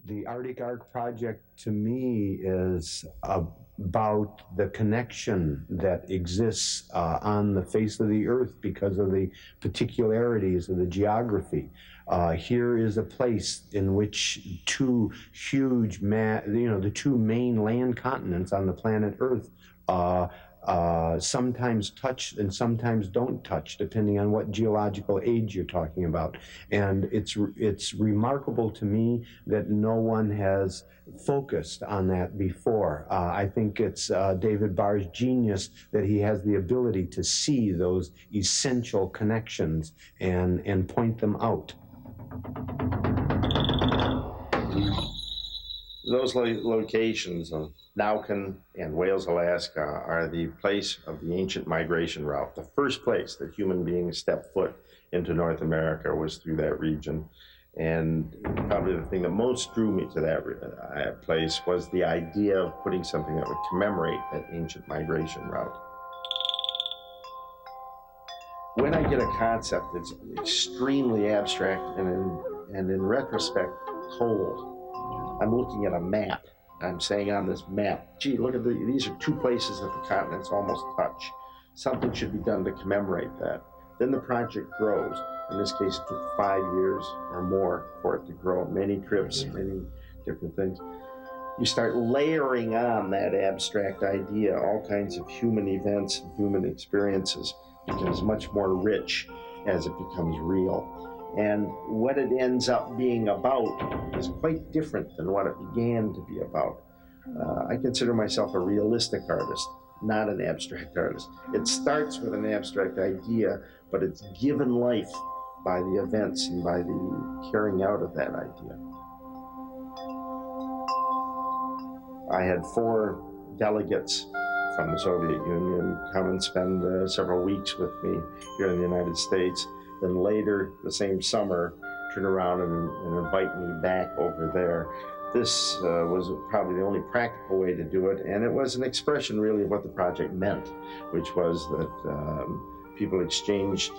The Arctic Arc project to me is about the connection that exists on the face of the earth because of the particularities of the geography. Here is a place in which two the two main land continents on the planet Earth sometimes touch and sometimes don't touch, depending on what geological age you're talking about. And it's remarkable to me that no one has focused on that before. I think it's David Barr's genius that he has the ability to see those essential connections and point them out. Those locations of Nauken and Wales, Alaska are the place of the ancient migration route. The first place that human beings stepped foot into North America was through that region. And probably the thing that most drew me to that place was the idea of putting something that would commemorate that ancient migration route. When I get a concept that's extremely abstract and in retrospect cold, I'm looking at a map. I'm saying on this map, gee, look at these are two places that the continents almost touch. Something should be done to commemorate that. Then the project grows. In this case, it took 5 years or more for it to grow. Many trips, many different things. You start layering on that abstract idea, all kinds of human events, human experiences. It becomes much more rich as it becomes real. And what it ends up being about is quite different than what it began to be about. I consider myself a realistic artist, not an abstract artist. It starts with an abstract idea, but it's given life by the events and by the carrying out of that idea. I had 4 delegates from the Soviet Union come and spend several weeks with me here in the United States. Then later, the same summer, turn around and invite me back over there. This was probably the only practical way to do it, and it was an expression really of what the project meant, which was that people exchanged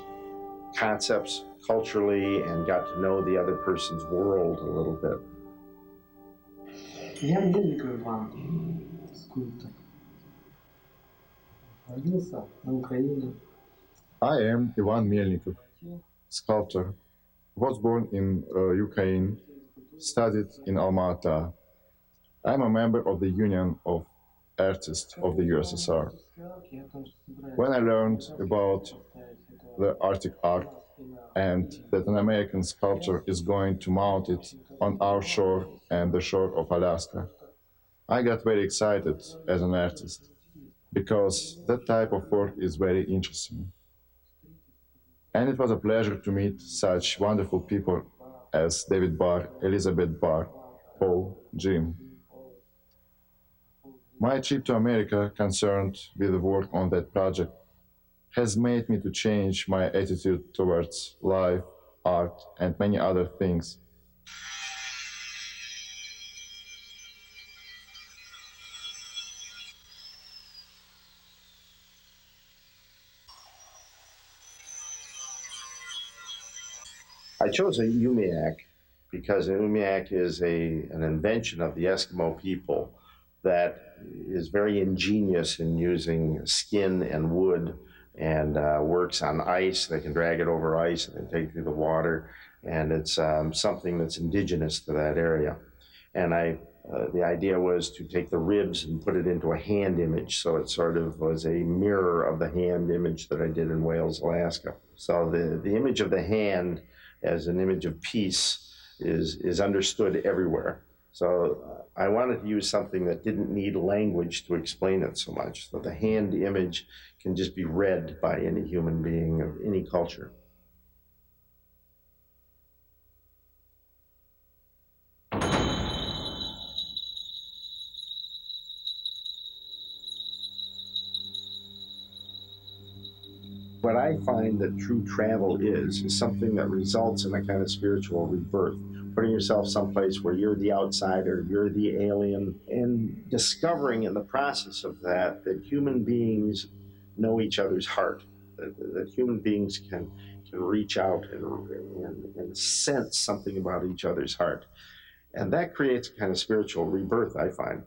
concepts culturally and got to know the other person's world a little bit. Я Мельников Иван, скульптор. Родился на Украине. I am Ivan Melnikov, sculptor. Was born in Ukraine, studied in Almaty. I'm a member of the Union of Artists of the USSR. When I learned about the Arctic Arc and that an American sculptor is going to mount it on our shore and the shore of Alaska, I got very excited as an artist because that type of work is very interesting. And it was a pleasure to meet such wonderful people as David Barr, Elizabeth Barr, Paul, Jim. My trip to America concerned with the work on that project has made me to change my attitude towards life, art, and many other things. I chose a Umiak because an Umiak is an invention of the Eskimo people that is very ingenious in using skin and wood and works on ice. They can drag it over ice and then take it through the water, and it's something that's indigenous to that area. And the idea was to take the ribs and put it into a hand image, so it sort of was a mirror of the hand image that I did in Wales, Alaska. So the image of the hand as an image of peace is understood everywhere. So I wanted to use something that didn't need language to explain it so much. So the hand image can just be read by any human being of any culture. What I find that true travel is something that results in a kind of spiritual rebirth, putting yourself someplace where you're the outsider, you're the alien, and discovering in the process of that human beings know each other's heart, that human beings can reach out and sense something about each other's heart. And that creates a kind of spiritual rebirth, I find.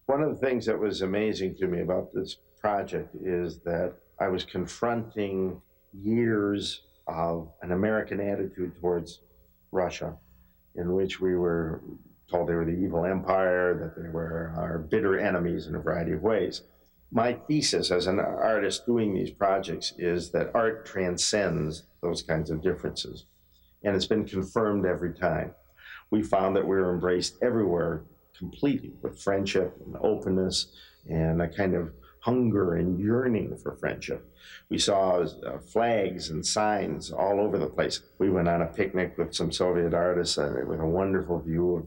One of the things that was amazing to me about this project is that I was confronting years of an American attitude towards Russia, in which we were told they were the evil empire, that they were our bitter enemies in a variety of ways. My thesis as an artist doing these projects is that art transcends those kinds of differences. And it's been confirmed every time. We found that we were embraced everywhere completely with friendship and openness and a kind of hunger and yearning for friendship. We saw flags and signs all over the place. We went on a picnic with some Soviet artists with a wonderful view of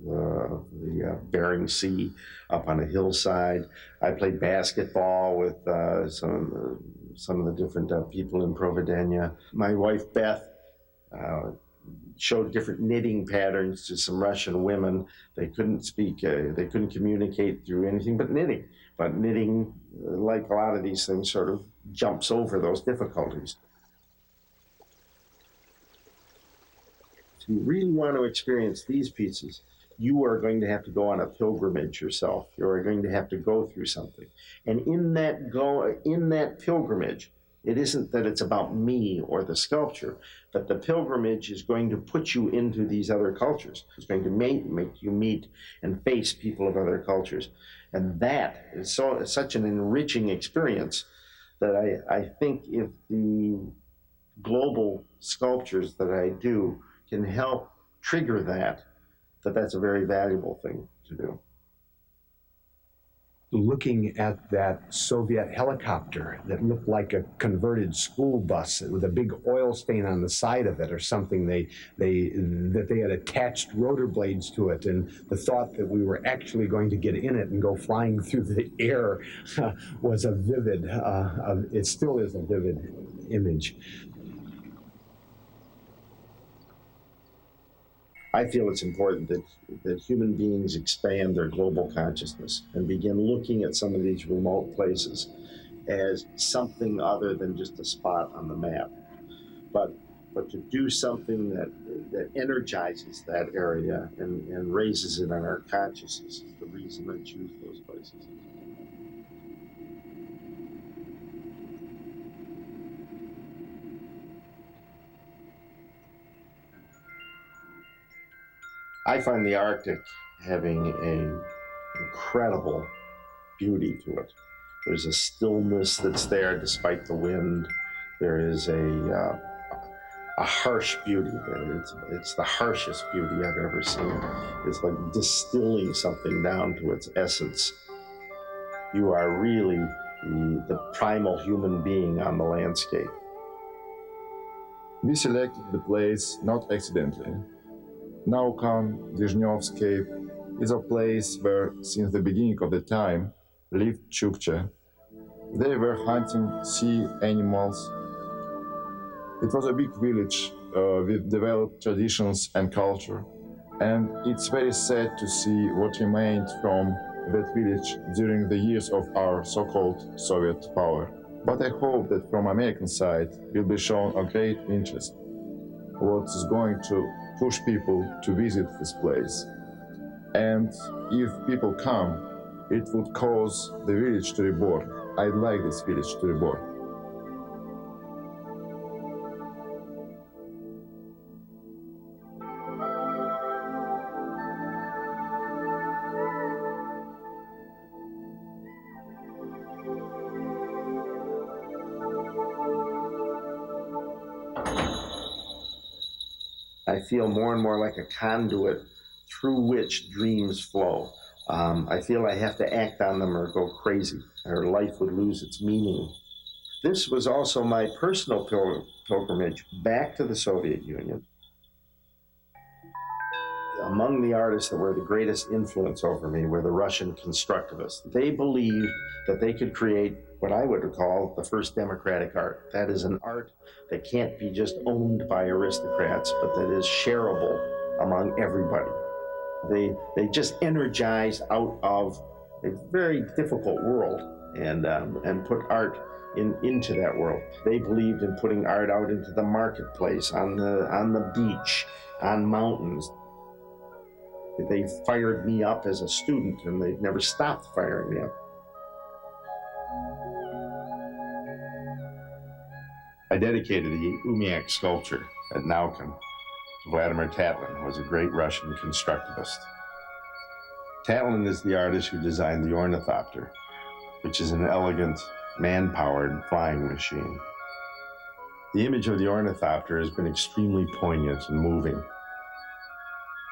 the Bering Sea up on a hillside. I played basketball with some of the different people in Providenia. My wife, Beth, showed different knitting patterns to some Russian women. They couldn't speak, they couldn't communicate through anything but knitting. But knitting, like a lot of these things, sort of jumps over those difficulties. If you really want to experience these pieces, you are going to have to go on a pilgrimage yourself. You are going to have to go through something. And in that pilgrimage, it isn't that it's about me or the sculpture, but the pilgrimage is going to put you into these other cultures. It's going to make you meet and face people of other cultures. And that is such an enriching experience that I think if the global sculptures that I do can help trigger that, that's a very valuable thing to do. Looking at that Soviet helicopter that looked like a converted school bus with a big oil stain on the side of it or something, that they had attached rotor blades to it, and the thought that we were actually going to get in it and go flying through the air was a vivid, it still is a vivid image. I feel it's important that human beings expand their global consciousness and begin looking at some of these remote places as something other than just a spot on the map. But to do something that energizes that area and raises it on our consciousness is the reason I choose those places. I find the Arctic having an incredible beauty to it. There's a stillness that's there despite the wind. There is a harsh beauty there. It's the harshest beauty I've ever seen. It's like distilling something down to its essence. You are really the primal human being on the landscape. We selected the place not accidentally. Naukan Vizhnevsky is a place where, since the beginning of the time, lived Chukchi. They were hunting sea animals. It was a big village with developed traditions and culture, and it's very sad to see what remained from that village during the years of our so-called Soviet power. But I hope that from American side will be shown a great interest, what is going to push people to visit this place. And if people come, it would cause the village to reborn. I'd like this village to reborn. I feel more and more like a conduit through which dreams flow. I feel I have to act on them or go crazy, or life would lose its meaning. This was also my personal pilgrimage back to the Soviet Union. Among the artists that were the greatest influence over me were the Russian constructivists. They believed that they could create what I would call the first democratic art. That is an art that can't be just owned by aristocrats, but that is shareable among everybody. They just energized out of a very difficult world and put art into that world. They believed in putting art out into the marketplace, on the beach, on mountains. They fired me up as a student, and they've never stopped firing me up. I dedicated the Umiak sculpture at Naukin to Vladimir Tatlin, who was a great Russian constructivist. Tatlin is the artist who designed the ornithopter, which is an elegant, man-powered flying machine. The image of the ornithopter has been extremely poignant and moving.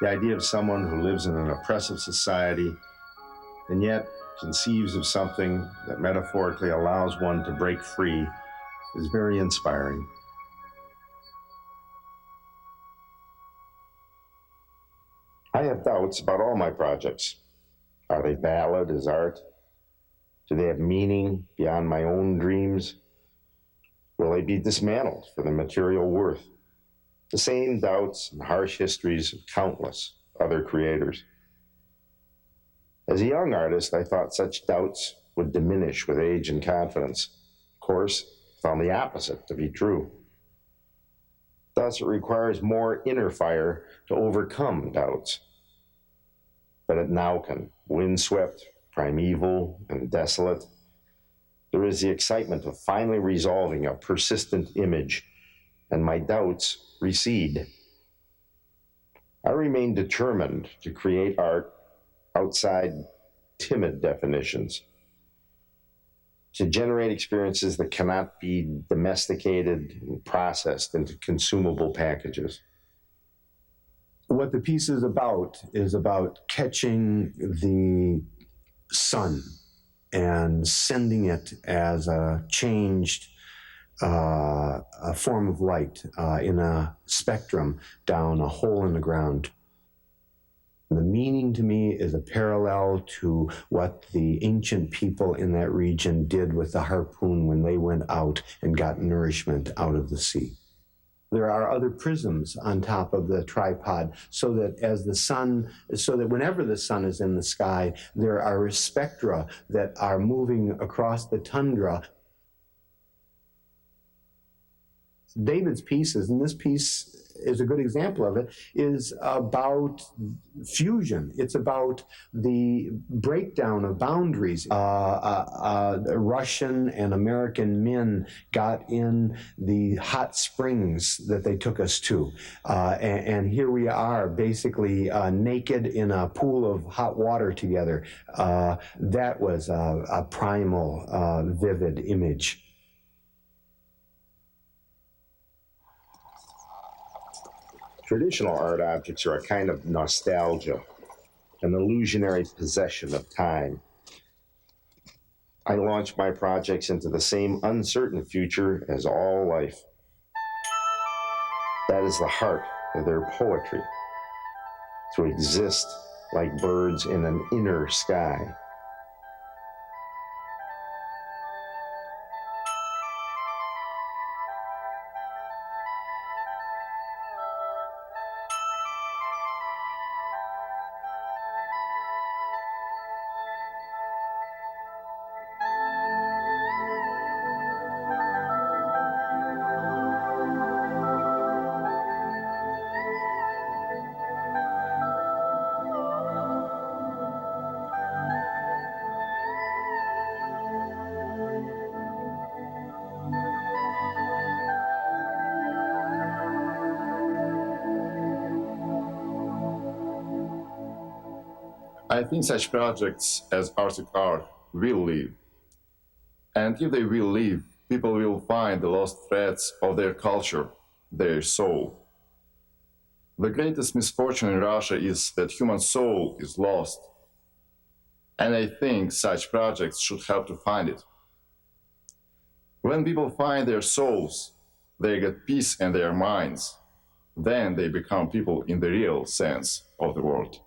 The idea of someone who lives in an oppressive society and yet conceives of something that metaphorically allows one to break free is very inspiring. I have doubts about all my projects. Are they valid as art? Do they have meaning beyond my own dreams? Will they be dismantled for the material worth? The same doubts and harsh histories of countless other creators. As a young artist, I thought such doubts would diminish with age and confidence. Of course, I found the opposite to be true. Thus, it requires more inner fire to overcome doubts. But at Naukin, windswept, primeval, and desolate, there is the excitement of finally resolving a persistent image, and my doubts recede. I remain determined to create art outside timid definitions, to generate experiences that cannot be domesticated and processed into consumable packages. What the piece is about catching the sun and sending it as a changed a form of light in a spectrum down a hole in the ground. The meaning to me is a parallel to what the ancient people in that region did with the harpoon when they went out and got nourishment out of the sea. There are other prisms on top of the tripod so that whenever the sun is in the sky, there are spectra that are moving across the tundra. David's pieces, and this piece is a good example of it, is about fusion. It's about the breakdown of boundaries. Russian and American men got in the hot springs that they took us to. And here we are basically naked in a pool of hot water together. That was a primal, vivid image. Traditional art objects are a kind of nostalgia, an illusionary possession of time. I launch my projects into the same uncertain future as all life. That is the heart of their poetry, to exist like birds in an inner sky. I think such projects as Arctic Art will live. And if they will live, people will find the lost threads of their culture, their soul. The greatest misfortune in Russia is that human soul is lost. And I think such projects should help to find it. When people find their souls, they get peace in their minds. Then they become people in the real sense of the word.